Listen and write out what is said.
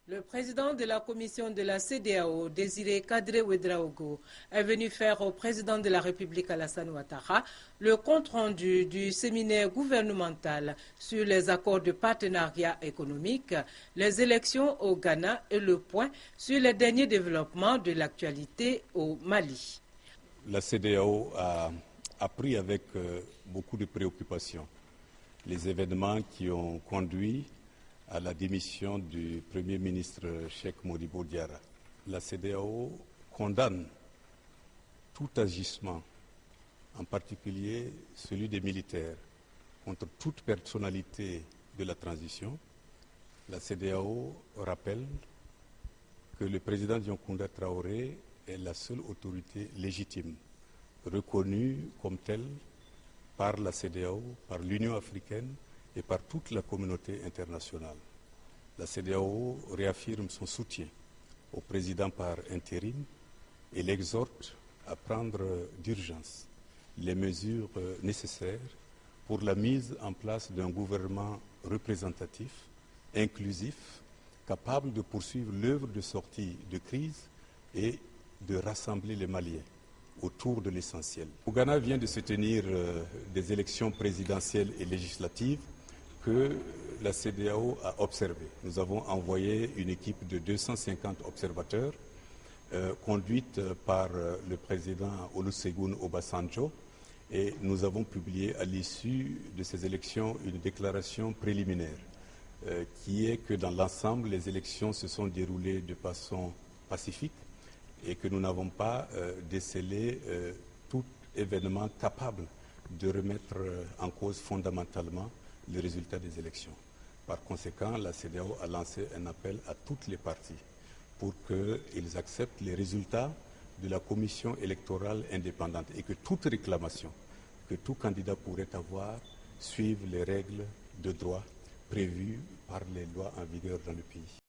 Le président de la commission de la CEDEAO, Désiré Kadri Ouédraogo, est venu faire au président de la République Alassane Ouattara le compte-rendu du séminaire gouvernemental sur les accords de partenariat économique, les élections au Ghana et le point sur les derniers développements de l'actualité au Mali. La CEDEAO a appris avec beaucoup de préoccupation les événements qui ont conduit à la démission du Premier ministre Cheikh Modibo Diarra. La CEDEAO condamne tout agissement, en particulier celui des militaires, contre toute personnalité de la transition. La CEDEAO rappelle que le président Dioncounda Traoré est la seule autorité légitime, reconnue comme telle par la CEDEAO, par l'Union africaine et par toute la communauté internationale. La CEDEAO réaffirme son soutien au président par intérim et l'exhorte à prendre d'urgence les mesures nécessaires pour la mise en place d'un gouvernement représentatif, inclusif, capable de poursuivre l'œuvre de sortie de crise et de rassembler les Maliens autour de l'essentiel. Au Ghana vient de se tenir des élections présidentielles et législatives que la CEDEAO a observées. Nous avons envoyé une équipe de 250 observateurs conduite par le président Olusegun Obasanjo et nous avons publié à l'issue de ces élections une déclaration préliminaire qui est que dans l'ensemble les élections se sont déroulées de façon pacifique et que nous n'avons pas décelé tout événement capable de remettre en cause fondamentalement les résultats des élections. Par conséquent, la CEDEAO a lancé un appel à toutes les parties pour qu'ils acceptent les résultats de la commission électorale indépendante et que toute réclamation que tout candidat pourrait avoir suive les règles de droit prévues par les lois en vigueur dans le pays.